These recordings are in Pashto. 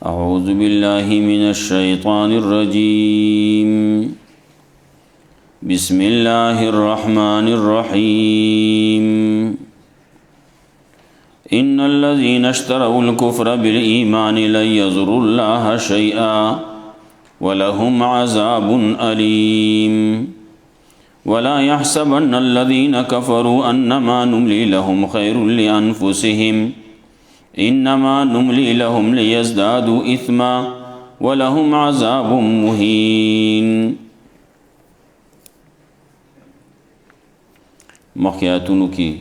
أعوذ بالله من الشيطان الرجيم بسم الله الرحمن الرحيم إن الذين اشتروا الكفر بالإيمان لن يضروا الله شيئا ولهم عذاب أليم ولا يحسبن الذين كفروا أنما نملي لهم خير لأنفسهم إنما نملي لهم ليزدادوا إثما ولهم عذاب مهين. مخیاتونو کی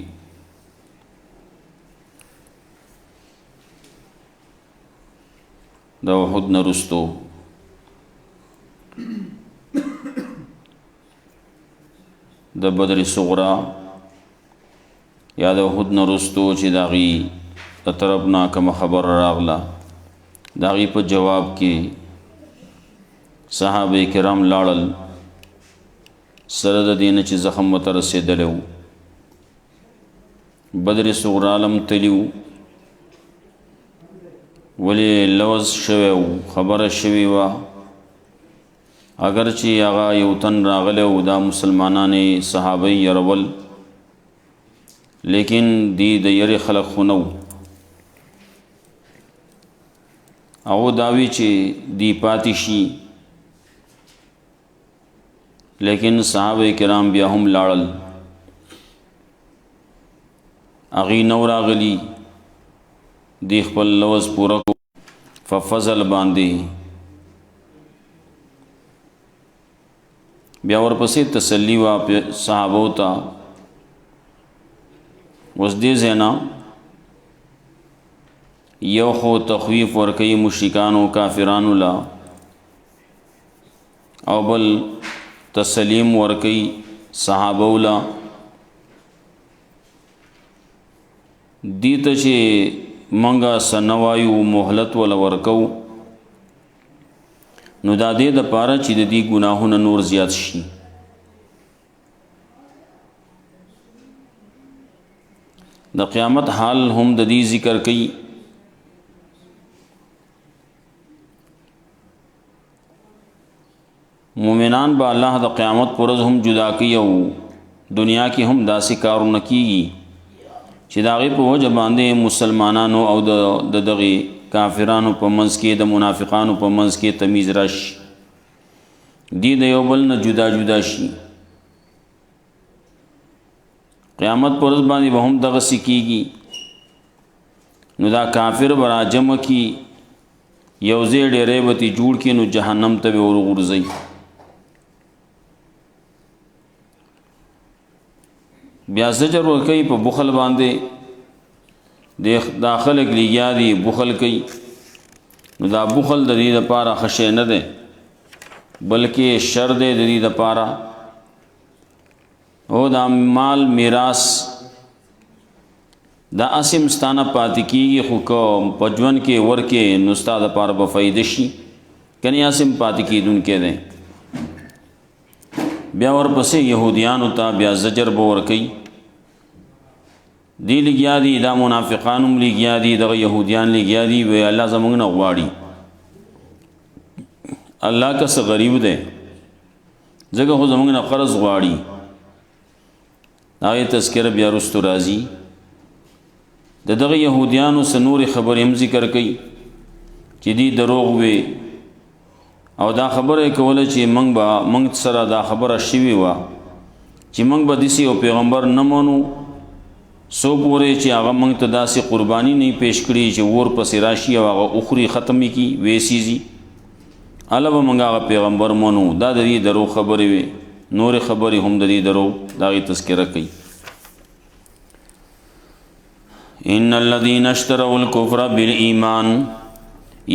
د احد نرستو د بدر صغرا یا د احد نرستو چې داغي طرفنا کوم خبر راغله داغي په جواب کې صحابه کرام لاړل سره د دین چې زخم وته رسیدلو بدر صغرا لم تلیو ولی لوز شویو خبر شوی وا اگر چې هغه یو تن راغله او دا مسلمانانه صحابه يرول لیکن دی د یری خلق خنو او داوی چې دی پاتې شي لیکن صحابه کرام بیا هم لاړل اغي نو راغلی دی خپل لوز پورا کو ففضل باندې بیا ورپسې تسلی وا صحابو ته وس دې زینا یو خو تخویف ورکی مشرکانو کافرانو لا او بل تسلیم ورکی صحابو لا دیتا چې منگا سنوایو محلت ولا ورکو نو دا دې د پاره چې د دې ګناهونه نور زیات شي د قیامت حال هم د دې ذکر کوي مومنان با الله د قیامت پرز هم جدا کوي او دنیا کې هم داسې کارونه کیږي چې داغه په وجه باندې مسلمانانو او د دغه کافرانو په منځ کې د منافقانو په منځ کې تمیز راشي دی د یو بل نه جدا جدا شي قیامت پرز باندې به هم دغه سکیږي نو دا کافر برا جمع کی یو ځای ډېرې وتی جوړ کې نو جهنم ته ورغورځي بیا زجر ورکوي په بخل باندې د داخله لګیا دي بخل کوي نو دا بخل د دې لپاره خشه نه ده بلکې شر ده د دې لپاره او دا مال میراث دا اسیم ستانه پاتې کیږي خو کوم پجون کې ورکه نو استاد لپاره به فائدې شي کني اسیم پاتې کیدونکې ده بیا ورپسې يهوديانو ته بیا زجر به ورکي دی لګیا دي دا منافقانو لګیا دي د يهوديان لګیا دي وی الله زمونږ نه غواړي الله کا څه غریب ده ځکه خو زمونږ نه قرض غواړي دا تذکرہ بیا رستو راځي دغه يهوديانو سنور خبرې هم ذکر کړي چې دی دروغ وي او دا خبره کوله چې منګ سره دا خبره شوی و چې منګ به دسی او پیغمبر نه مونو سو پورې چې هغه منګ ته داسې قرباني نه پیش کړي چې ور پسې راشي او هغه اخري ختمي کی وېسيزي علاوه منګ هغه پیغمبر مونو دا د دې درو خبره وي نور خبره هم د دې درو داغي تذکرہ کوي ان الذين اشتروا الكفر بالایمان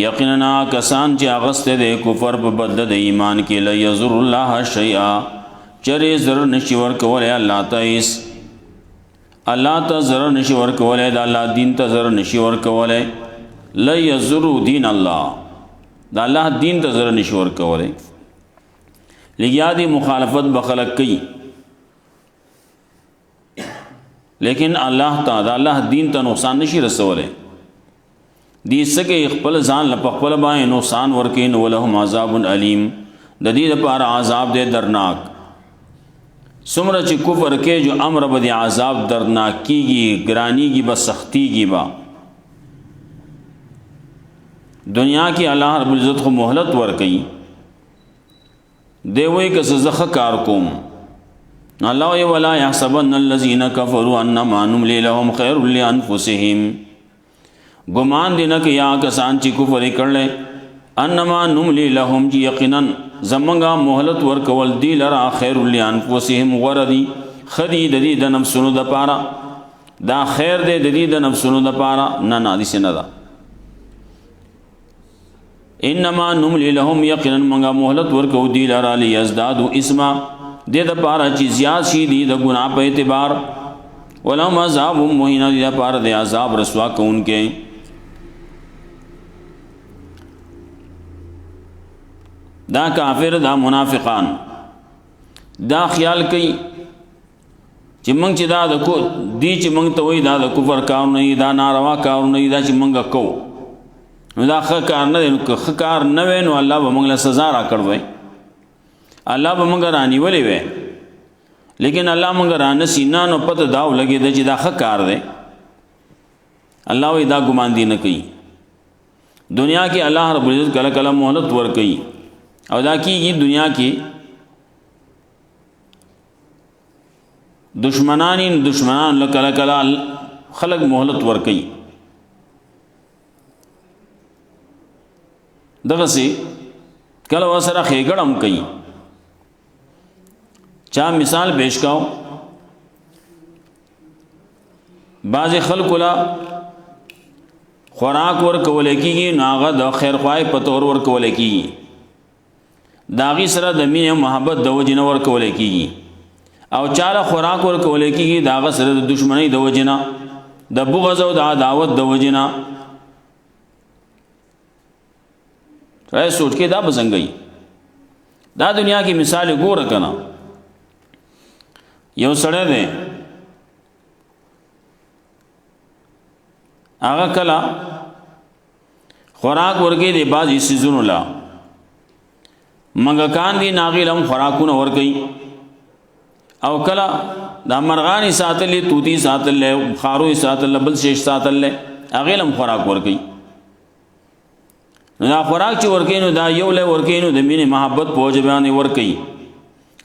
یقینا کسان چې اغسته د کفر په بدل د ایمان کې لا یزر الله شیئا چرې زر نشي ور کولای الله تعالی الله ته زر نشي ور کولای د الله دین ته زر نشي ور کولای لا یزر دین الله دا الله دین ته زره نشي ورکولی لګیا دي مخالفت به خلق کوي لیکن الله تعالی دا الله دین ته نقصان نشي رسولی دې سکه خپل ځان له خپل باندې نقصان ورکین ولهم عذاب علیم د دې لپاره عذاب دې درناک څومره چې کفر کې جو امر به عذاب درناک کیږي ګرانیږي به سختیږي با دنیا کې الله رب العزت خو مهلت ورکړي دی وای که زخه کار کوم الله ای ولا يحسبن الذين كفروا انما نملي لهم خير لانفسهم ګمان دي نه کې یا کسان چې کفر کړل انما نملي لهم یقینا زمنګا مهلت ورکول دی لرا خیر لانفسهم وردی خدی د دې د نفسونو د پاره دا خیر دې د دې د نفسونو د پاره نه دي سينه دا انما نملي لهم یقینا منګا مهلت ورکو دی لرا لیزدادوا اسما دې د پاره چې زیات شي دي د ګناه په اعتبار ولهم عذاب مهین دې د پاره د عذاب رسوا کوونکې دا کافر دا منافقان دا خیال کوي چې موږ چې دا د کو دی چې موږ ته وای دا د کفر کار نه دا ناروا کار نه دا چې موږ کو نو دا ښه کار نه دی ښه کار نه وای نو الله به موږ له سزا را کړوي الله به موږ رانیولې وای لیکن الله موږ رانه سینا نو پته داو لګي د چې دا ښه کار دی الله وای دا ګمان دی نه کوي دنیا کې الله رب العزت کله کله مهلت ور کوي او دا کیږي دنیا کې دشمنان لکه کله خلق مهلت ور کوي دغه سي کله وسره خېګړم کوي چا مثال پیش کاو بعض خلق لا خوراک ور کول کیږي ناغه د خیر خوای په تور ور کول کیږي داغي سره د مینې محبت د وجنه ور کول کیږي او چاله خوراک ور کول کیږي داغه سره د دشمنی د وجنه د بغض او د عداوت د وجنه راي سوچ کې دا بزنګي دا دنیا کې مثال ګوره کنا یو سړی دی هغه کلا خوراک ورګي دی بازي سيزونو لا منګکان دی ناغیلم خوراکونه ورګي او کلا د مرغانی ساتلې توتی ساتلې خاروي ساتلې بل شیش ساتلې اغیلم خوراک ورګي نو خوراک چې ورکینو دا یو له ورکینو د مینې محبت پوج بیان ورکي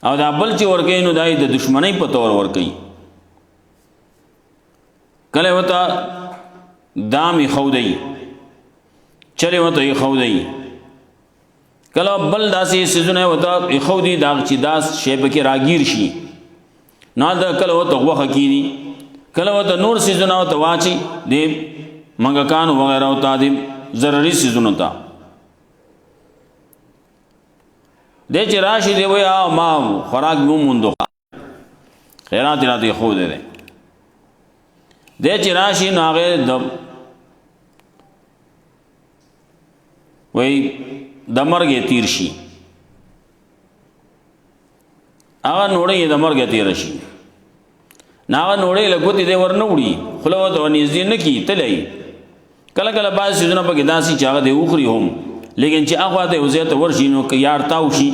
او دا بل چې ورکینو دای د دشمنی په تور ورکي کله وتا دامي خودي چلے وته خودي کله بل داسې سيزونه وتا خودي دا چې داس شیب کې راگیر شي نه دا کله وته وخه کیدي کله وته نور سيزونه وته واچي دې منګکان وغیرہ وتا دې ضروري سيزونه تا دې چې راشي دی ویا ما خوراک مو موندو خیرات راته خو دې دې چې راشي ناغه د وای د مرګ تیر شي هغه نوړې د مرګ تیر شي ناغه نوړې لګوتې دې ورنوړي خلوت او نږدې نه کی تلې کله کله باز سيزونه په داسي چاغه دی اوخري هم لیکن چې هغه ته وزیت ورشي نو کې یار تاو شي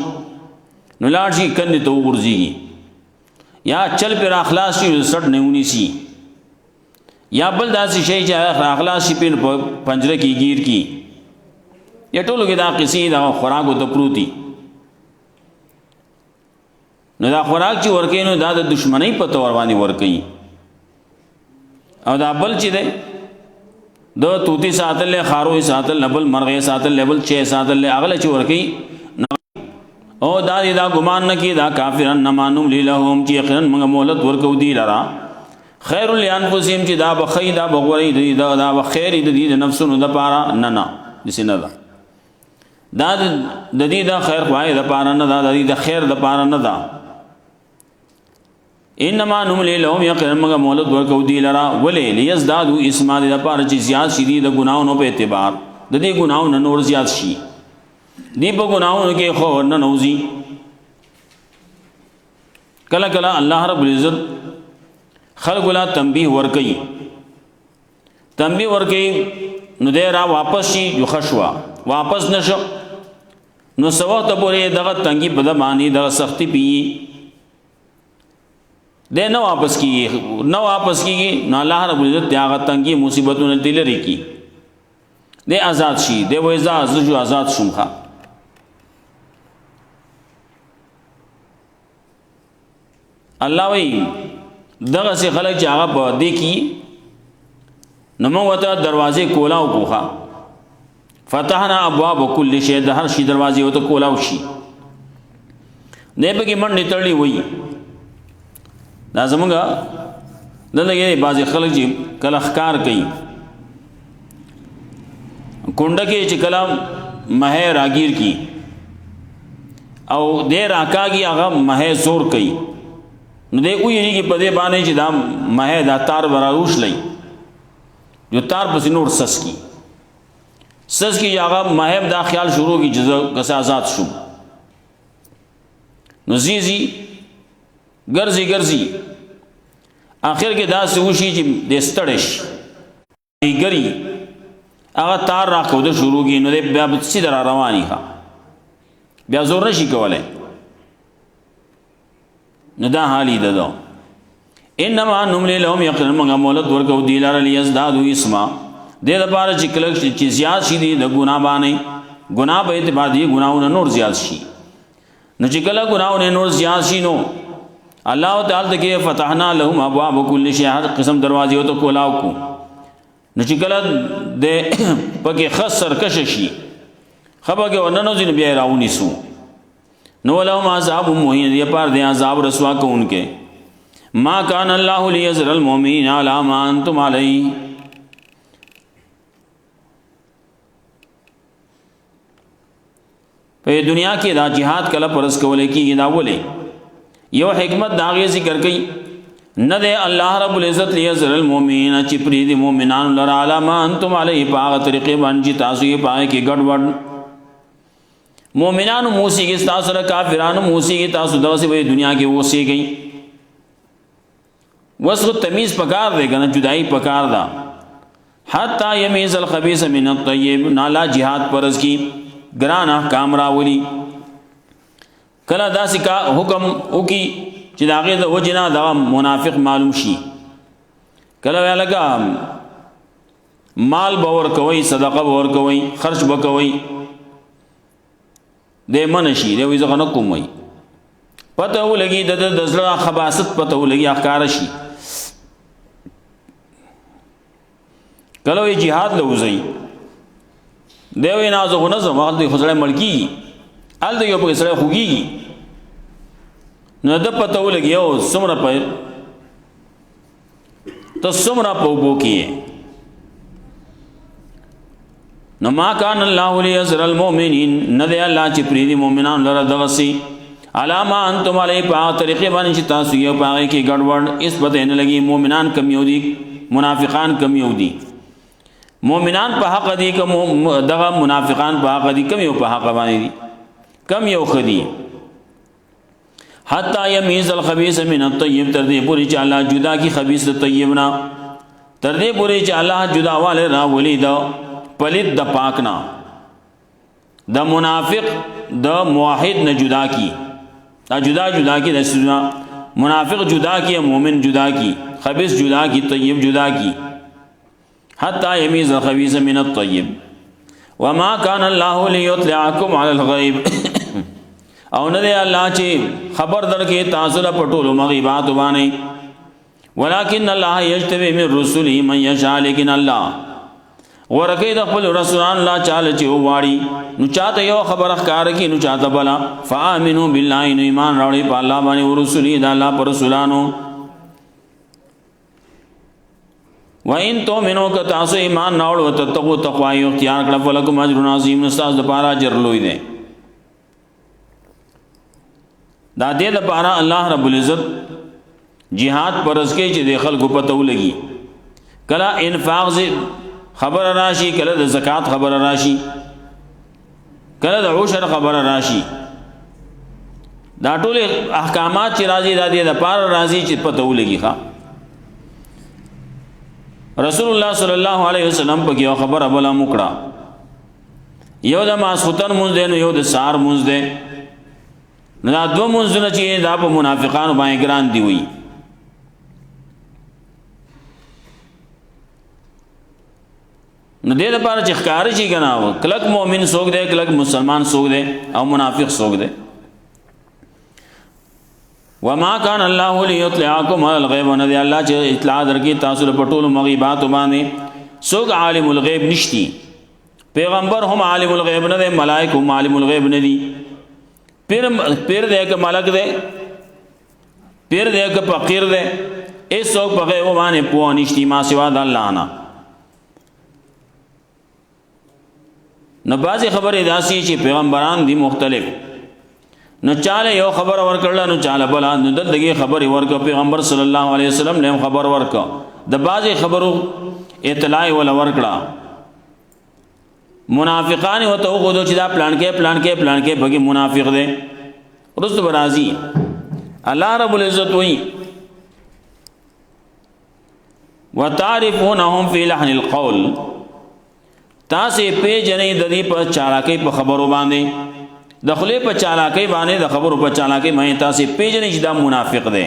نو لاړ شي کنه ته ورځيږي یا چل پر اخلاص شي سټ نه ونی سي یا بل داسې شي چې اخلاص شي په پنجره کې گیر کی یا ټولو کې دا قصې دا خوراک او د پروتي نو دا خوراک چې ورکې نو دا د دشمنی په تور باندې ورکې او دا بل چې ده دو توتی ساتل له خاروي ساتل نبل مرغې ساتل لیبل چې ساتل له اغله چې ورکی او دا ګمان نه کی دا کافرن نمانم لهم چې یقینا موږ مهلت ورکو دی لرا خیر لانفسهم چې دا بخی دا بغوري دی دا بخیر دی د نفسونو د پاره نه دسنه دا د دې دا خیر خوای د پاره نه دا د خیر د پاره نه دا انما نملي لهم يقينا مغه مولد ورکو دی لرا ولې ليزدادوا اسما د پاره چې زیات شي د ګناونو په اعتبار د دې ګناونو نور زیات شي دی په ګناہوں کې خو نه نوزي کله کله الله رب العزت خلق لا تنبیه ور کوي نو دې را واپس شي جو خشوا واپس نشو نو سوا ته پورې دغه تنګي بد باندې دغه سختی پی دې نو واپس کیږي نو الله رب العزت هغه تنګي مصیبتونه دل لري کی دې آزاد شي دې وې جو آزاد شومخه الله وی دغه سي خلک چې هغه په دې کې نو موږ ته دروازې کولاو کوخه فتحنا ابواب كل شيء د هر شي دروازې وته کولاو شي نه به کې منډې تړلې وي دا زمونږه دلته بعضې خلک چې کله ښکار کوي کونډه کې چې کله مهې راګیر کی او دې راکاږي هغه مهې زور کوي نو دې ویږي په دې باندې چې دا مهې دا تار براوش لای جو تار پس نور سس کی هغه مهې دا خیال شروع کی جزا کس آزاد شو نو زیزی ګرځي آخر کې دا څه وشي چې د ستړش ګری هغه تار راکوده شروع کی نو دې بیا سیده را رواني ښه بیا زور نشي کولای نو دا حالی ده انما نملی لهم یقینا موږ مولت ورکو دی لاره لیزدادوا اسما دې لپاره چې کله چې زیات شي دي د ګناه باندې ګناه په اعتبار دي ګناونه نور زیات شي نو چې کله ګناونه نور زیات شي نو الله تعالی ته فتحنا لهم ابواب كل شيء هر قسم دروازې وته کولاو کو نو چې کله د پکې خسر کش شي خبره کې وننو ځین بیا راونی سو نو لهم عذاب مهین دی پر دی عذاب رسوا کو انکے ما کان اللہ لیذر المؤمنین علی ما انتم علی په دنیا کې دا jihad کله پرس کولې کیږي دا ولې یو حکمت داغه ذکر کړي نه دی الله رب العزت لیذر المؤمنین چې پری دی مؤمنان لرا علی ما انتم علی په طریقې باندې تاسو یې پای کې ګډوډ مومنانو موسیقی تاسو سره کافرانو موسیقی تاسو دغه سی دنیا کې اوسېږئ وسو تمیز پکار دی کنه جدائی پکار دا حتی یمیز الخبیث من الطیب نالا جهاد پرز کی گران احکام راولی کله داسې کا حکم وکي چې داغه د وجنا دا منافق معلوم شي کله ولګه مال باور کوي صدقه باور کوي خرج وکوي د منشي دی وې ځغه نه کومي پته ولګي د دزړه خباست پته ولګي احکار شي کله وی jihad لوزي دی وې نازو نه زما د خسړې ملکی ال دی یو په سره خوږي نو د پته ولګي او سمره په ته سمره په وبو کې نو ما کان الله لیذر المؤمنین ندی الله چې پریدي مؤمنان لره دغسی علامه انتم علی په طریقې باندې چې تاسو یې پاره کې ګډوډ اس پته نه لګي مؤمنان کم یو دي منافقان کم یو دي مؤمنان په حق دي کوم دغه منافقان په حق دي کم یو په حق باندې دي کم یو خدي حتی یمیز الخبیث من الطیب تر دې پوری چې الله جدا کی خبیث د طیبنا تر دې پوری چې الله جدا والے را ولید پلید د پاکنا د منافق د موحد نه جدا کی دا جدا کی د منافق جدا کی مومن جدا کی خبیث جدا کی طیب جدا کی حتی یمیز الخبیث من الطیب وما کان الله لیطلعکم علی الغیب او نه دی الله چې خبر درکې تاسو له پټولو مغیبات باندې ولکن الله یجتبی من رسله من یشاء لیکن الله ورکه د خپل رسولان لا چاله چې واړي نو چاته یو خبر ښکار کی نو چاته بلا فامنوا بالله نو ایمان راوړي په الله باندې او رسولي د الله پر رسولانو وین تو منو که تاسو ایمان راوړ او تقوا تقوا یو اختیار کړه فلکم اجر عظیم استاد د پاره اجر لوی دی دا دې د پاره الله رب العزت jihad پرز کې چې د خلکو پته ولګي کلا انفاق خبر راشي کله د زکات خبر راشي کله د عشر خبره راشي دا ټول احکامات چې راځي دا دې د پاره راځي چې پته ولګي ښا رسول الله صلی الله علیه وسلم په یو خبره بلا مکړه یو د ماسختن مونږ دی نو یو د سار مونږ دی نو دا دو مونږونه چې دا په منافقانو باندې ګران دی وي نو دې لپاره چې ښکار شي کنه کلک مؤمن څوک دی کلک مسلمان څوک دی او منافق څوک دی وما كان الله ليطلعكم على الغيب ان الله چې اطلاع درکې تاسو په ټولو مغیبات باندې څوک عالم الغیب نشتی پیغمبر هم عالم الغیب نه دی ملائکه هم عالم الغیب نه دي پیر دې که ملک دی پیر دې که فقیر دی ایس څوک په غیب باندې پوه نشتی ما سوا د الله نه نو بعضې خبرې داسې چې پیغمبران دي مختلف نو چاله یو خبر ورکړل نو چاله بل نو دغه خبرې ورکړه پیغمبر صلی الله علیه وسلم له خبر ورکړه د بعضې خبرو اطلاع ولا ورکړه منافقان وته خو چې دا پلان کې بګي منافق دي رست برازي الله رب العزت وایي وتعرفونهم في لحن القول تاسو په جنې د دې په چالاکۍ په خبرو باندې دخلې په چالاکۍ باندې د خبرو په چالاکۍ باندې تاسو پیژنې چې دا منافق دی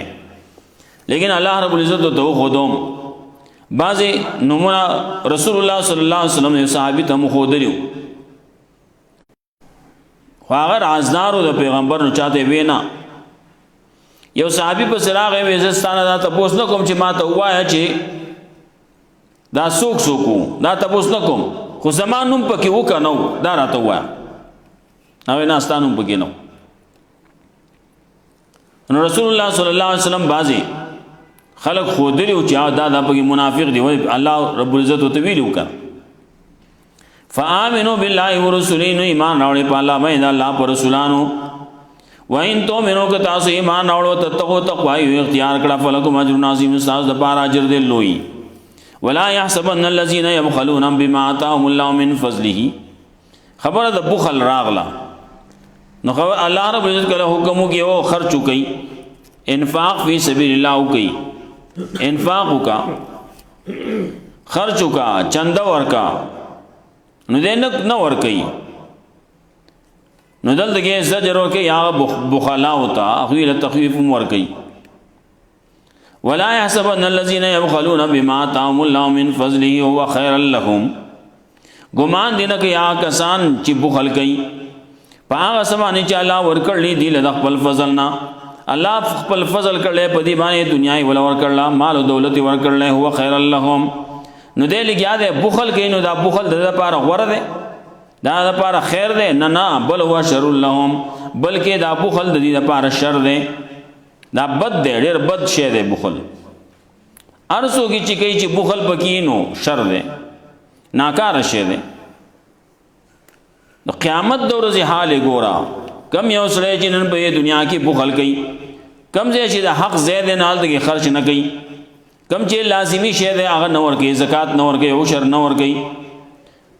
لیکن الله رب العزت ته خودم بعضی نمونه رسول الله صلی الله علیه وسلم صحابي ته خودلیو خو هغه رازدارو د پیغمبر نو چاته وینا یو صحابي په سراغ وېزستانه دا تاسو نه کوم چې ما ته وایا چې دا څوک دا تاسو نه کوم خو زمانوم پکې وکنو دا راته وایا او نه ستانو پکې نو نو رسول الله صلی الله علیه وسلم بازي خلق خودلی او چې دا پکې منافق دی وای الله رب العزت او تویل وکړه فآمنوا بالله ورسوله ایمان راوړې په الله باندې الله پر رسولانو وین تو منو که تاسو ایمان راوړو تتقو تقوا یو اختیار کړه فلکم اجر عظیم استاد د بار اجر دی لوی ولا يحسبن الذين يبخلون بما آتاهم الله من فضله خبره د بخل راغله نو الله رب عزت کله حکم کوي او خرچ کوي انفاق فی سبیل الله کوي انفاق کا خرچ کا چنده ورکا نو دې نه ور کوي نو دلته زجر ور کوي یا بخلا ہوتا اخوی له تخویف ور کوي ولا يحسبن الذين يبخلون بما آتاهم الله من فضله هو خير لهم ګمان دینه کې یا کسان چې بخل کوي پاغه سمانه چې الله ورکړلی دی له خپل فضل نه الله خپل فضل کړل په دې باندې دنیاي ول ورکړل مال او دولت ورکړل هو خیر لهم نو دې لګیا دې بخل کوي نو دا بخل د لپاره غوړه ده دا د لپاره خیر ده نه بل هو شر لهم بلکې دا بخل د دې لپاره شر ده دا بد ده ډېر بد شی ده بخل ارسو کی چې کوي چې بخل پکې نو شر ده ناکار شی ده د قیامت د ورځې حال ګورا کم یو سړی چې نن په دنیا کې بخل کوي کم ځای چې د حق زیات نه حالت کې خرچ نه کوي کم چې لازمی شی ده هغه نه ورکوي زکات نه ورکوي او شر نه ورکوي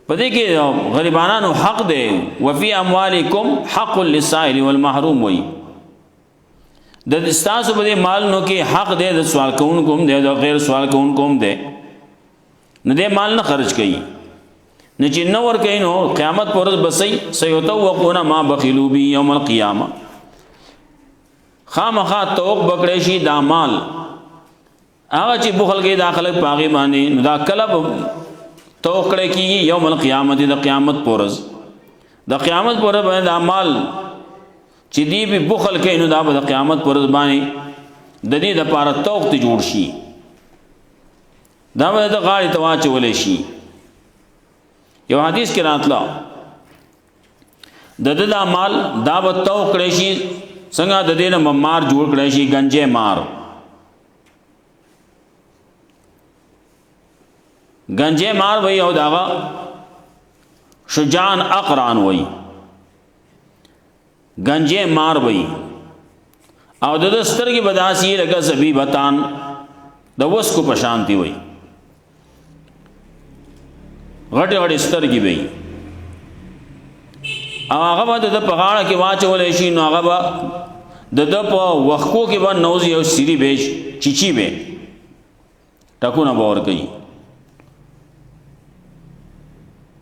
پدې کې غریبانو حق ده وفي اموالکم حق للسائل والمحروم وي د استاسو په مال نو کې حق ده د سوال کوونکو هم ده د غیر سوال کوونکو هم ده نه دې مال نه خرج کوي نه چې نو ور کوي نو قیامت پر ورځ بسې سيتوقون ما بخلوا بي يوم القيامه خامخا توق بکړې شي دا مال هغه چې بخل کې داخله پاغي باندې نو دا کلب توق کړې کیږي يوم القيامه د قیامت پر ورځ د قیامت پر ورځ باندې دا مال چې دی به بخل کوي نو دا د قیامت پر ورځ باندې د دې د پاره توق ته جوړ شي دا به د غاړې ته واچولې شي یو حدیث کې راتلا د د مال دا به توق کړی شي څنګه د دې نه مار جوړ کړی شي گنجه مار گنجه مار وای او داغه شجاعن اقران وای گنجه مار وای او د سترګې بداسي لکه زبیبتان د وس کو پشانتی وای غټ غټ سترګې وای او هغه به د په غاړه کې واچولی شي نو هغه به د ده په وښکو کې به نوځي او سیري به چیچي به ټکونه به ورکوي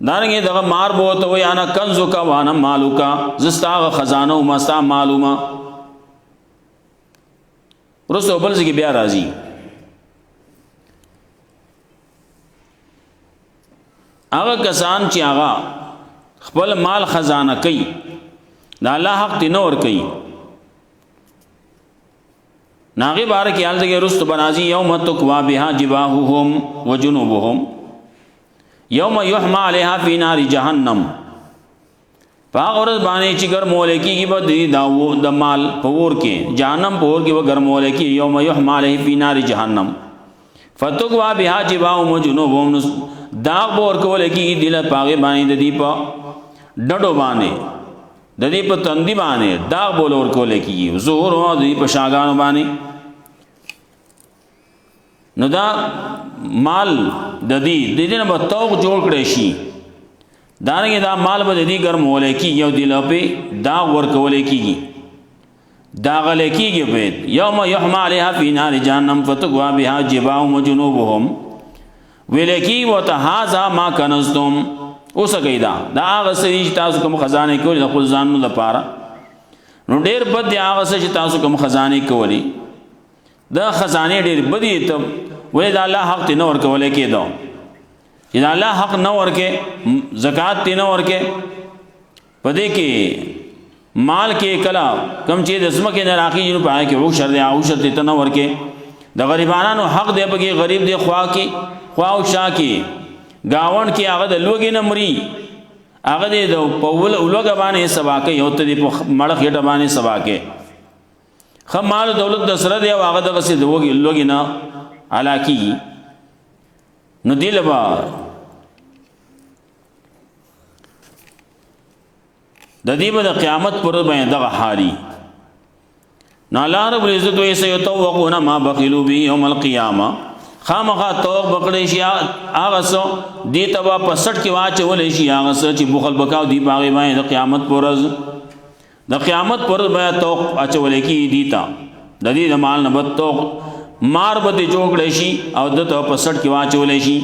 دارنګې دغه مار به ورته وایي انا کنزک وانا مالک زه ستا هغه خزانه وم ستا مال وم وروسته بل ځای کې بیا راځي هغه کسان چې هغه خپل مال خزانه کوي د الله حق دې نه ورکوي ناغي بارک یال دغه رست بنازي یوم تقوا بها جباههم وجنوبهم یوم یحمى عليها فی نار جهنم پاغورز باندې چې ګرمول کېږي به د مال په اور کې جهنم په اور کې به ګرمول کېږي یوم یحمى عليه فی نار جهنم فتقوا بها جباههم وجنوبهم داغ به ورکول کېږي دل پاغې باندې د دې په ډډو باندې د دې په تندي باندې داغ به ورکول کېږي ظهور او د دې په شاګانو باندې نو دا مال د دې نه به توغ جوړ کړی شي دارنګه دا مال به د دې ګرمول کېږي یو دل په داغ ورکول کېږي داغل کېږي په یوم یحمى عليها فی نار جهنم فتقوا بها جباههم وجنوبهم ویلکی وتهذا ما کنزتم اوس کیدا دا هغه چې تاسو کوم خزانه کولی د خپل ځانونو لپاره نو ډېر بد دی هغه چې تاسو کوم خزانه کولی دا خزانه ډېر بدی ته وې دا الله حق نه ورکول کېدو چې دا الله حق نه ورکې زکات تی نه ورکې پدې کې مال کې کلا کم چې د اسمه کې نه راخي نو پای کې او شر دی او شر تی نه ورکې د غریبانو حق دی په کې غریب دی خوا کې خوا او شا کې گاون کې هغه د لوګي نه مري هغه د پول اولګ باندې سبا کې یو ته د مړ خېټه باندې سبا کې خمال دولت د سره دی هغه د غسې د لوګي نه علاکی نو دی لبا د دې په قیامت پر باندې دغه حالي نو الله رب العزت وایي سيتوقون ما بخلوا به يوم القيامه خامخا توق بکړی شي هغه سو دی تبا په سټ کې واچولې شي هغه چې بخل بکاو دی باغې باندې د قیامت پرز د قیامت پر باندې توق اچولې کی دی تا د دې مال نه بد توق مار به جوړ شي او د ته په سټ کې واچولې شي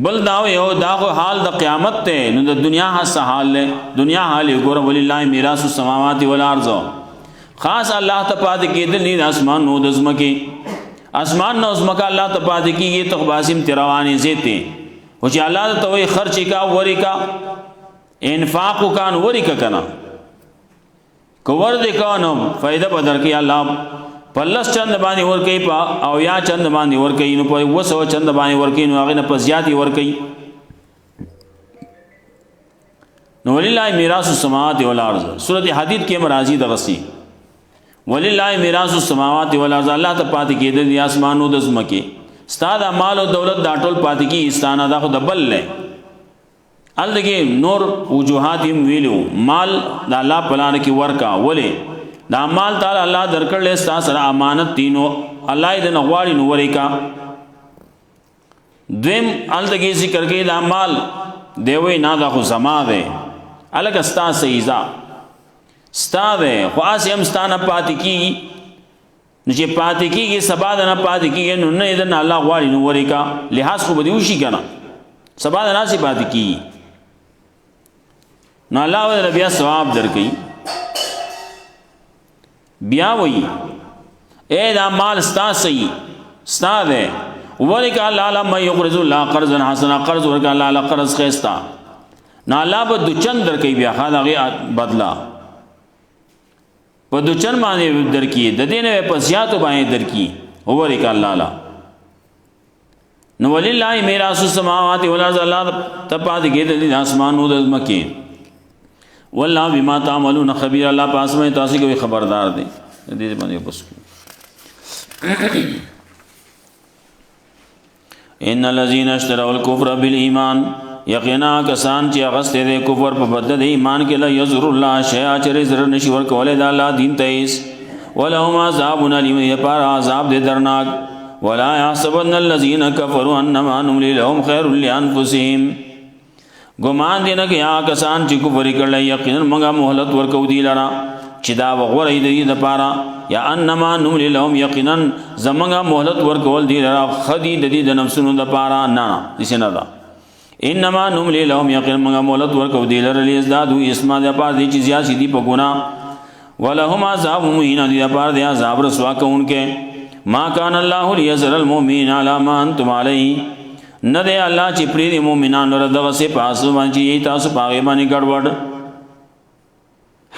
بل داو یو داغه حال د قیامت ته نو د دنیا هڅه حال له دنیا حال ګور ولله میراث السماوات والارض خاص الله ته پاد کېدل نه اسمان نو د زمکه اسمان نو زمکه الله ته پاد کېږي تخباسم تروانی زیته او چې الله ته وي خرچ کا وری کا انفاق کان وری کا کنا کور دې کانو فائدہ بدر کې الله پلس چند باندې ور کوي او یا چند باندې ور کوي نو په وسو چند باندې ور کوي نو هغه نه پزیاتی ور کوي نو ولله میراث السماوات والارض سورۃ حدید کې مرাজি درسي ولله میراث السماوات والارض الله ته پات کېدل د اسمانو د زمکه ستاد مال او دولت دا ټول پات کی استانه دا خو د بل له الګي نور وجوهاتم ویلو مال د الله پلان کې ورکا ولې دا مال تعالی الله درکړل ستا سره امانت دینو الله دې نغواړي نو وریکا دیم الګي ذکر کې دا مال دیوي نه دا خو سما ده الګ استا سيزا ستا ده خو اسیم ستانه پات کی چې پات کیږي سبا نه پات کیږي نو نه دې الله غواړي نو وریکا لحاظ خو بدیو شي کنه سبا نه سي پات کیږي نو الله ول بیا ثواب درکې بیا وی اے دا مال ستا صحیح ستا ده ورکا الله لما یقرض الله قرضا حسنا قرض ورکا الله قرض خيستا نو الله به دچن درکې بیا خاله بدلا په دچن باندې درکې د دې نه په زیاتو باندې درکې ورکا الله لا نو ولله میراث السماوات والارض الله تپاد کې د اسمانو د مکه والله بما تعملون خبير الله پاس میں تاسو کوئی خبردار دی دې باندې بس ان الذين اشتروا الكفر بالايمان یقینا کسان چې اغسته د کفر په بدل د ایمان کې لا یذر الله شیء چر زر نشي ور کوله د الله دین تیس ولهم عذاب الیم یپار عذاب دې درناک ولا يحسبن الذين كفروا انما نملي لهم خير لانفسهم ګمان دی نه کې یا کسان چې کفر کړل یقینا موږ مهلت ورکو دی لرا چې دا وغوړې دی د پاره یا انما نملی لهم یقینا زمونږ مهلت ورکول دی لرا خدي د دې د نفسونو د پاره نه دې نه دا انما نملی لهم یقینا موږ مهلت ورکو دی لرا لیزدادو اسما د پاره دي چې زیات دي په ګناه ولهم عذاب مهین دی د پاره دی عذاب رسوا کوونکې ما کان الله لیذر المؤمنین علی ما انتم علیه نه دی الله چې پری دی مؤمنان ور دغه سه پاسو باندې تاسو پاغه باندې ګډوډ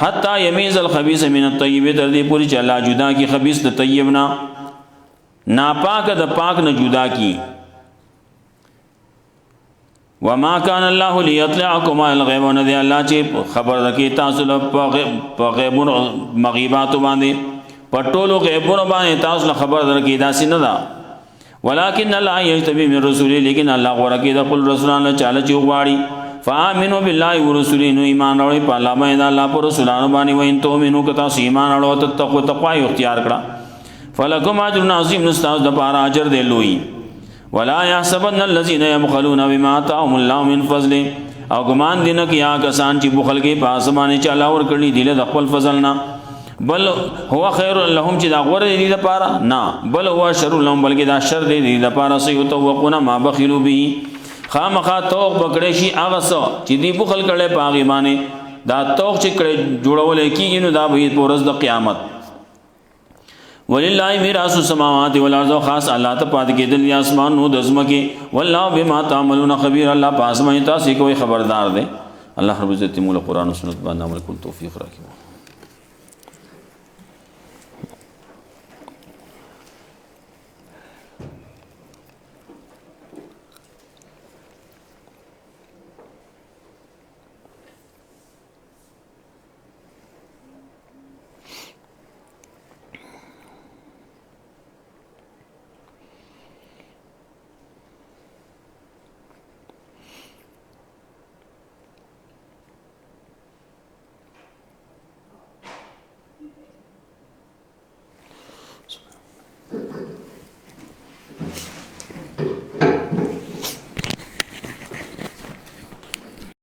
حتی یمیز الخبیث من الطیب تر دې پوری چې الله جدا کی خبیث د طیب نه ناپاک د پاک نه جدا کی وما کان الله لیطلعکم علی الغیب نه دی الله چې خبر درکې تاسو په غیبونو مغیبات باندې پټولو غیبونو باندې تاسو خبر درکې داسې نه ده ولکن الله یجتبی من رسوله لیکن الله غوړه کې د خپل رسولانو چاله چې غواړي فآمنوا بالله ورسوله ایمان اوري په الله باندې الله پر رسولانو باندې وین تو مينو کتا ایمان اورو ته تقوا اختیار کړه فلکم اجر عظیم نستاز د پاره اجر دی لوی ولا يحسبن الذين يبخلون بما آتاهم الله من فضل او ګمان دین کیا کسان چې بخل کې په اسمانه چې الله ور کړی دی د خپل فضل نه بل هو خیر لهم چې دا غوړه دی د پاره نه بل هو شر لهم بلکې دا شر دی د پاره سي توقون ما بخلوا به خامخا توق پکړې شي هغه څه چې دی بخل کړي په هغه باندې دا توق چې کړي جوړول کېږي نو دا به پورز د قیامت ولله میراث السماوات والارض خاص الله ته پات کې دل اسمان نو د زمکه والله بما تعملون خبير الله پاس مې تاسو کوئی خبردار دی الله رب عزت مولا قران او سنت باندې عمل کول توفیق راکړي